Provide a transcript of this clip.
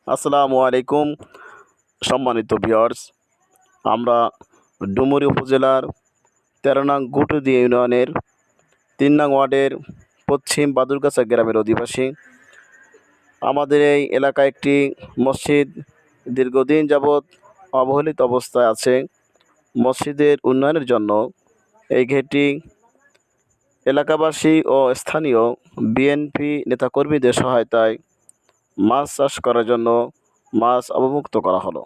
আসসালামু আলাইকুম সম্মানিত ভিউয়ার্স। আমরা ডুমুরি উপজেলার ১৩ নং গুটুদি ইউনিয়নের ৩ নং ওয়ার্ডের পশ্চিম বাদুরগাছা গ্রামের অধিবাসী। আমাদের এই এলাকায় একটি মসজিদ দীর্ঘদিন যাবৎ অবহেলিত অবস্থায় আছে। মসজিদের উন্নয়নের জন্য এই ঘেরটি এলাকাবাসী ও স্থানীয় বিএনপি নেতাকর্মীদের সহায়তায় মাছ চাষ করার জন্য মাছ অবমুক্ত করা হলো।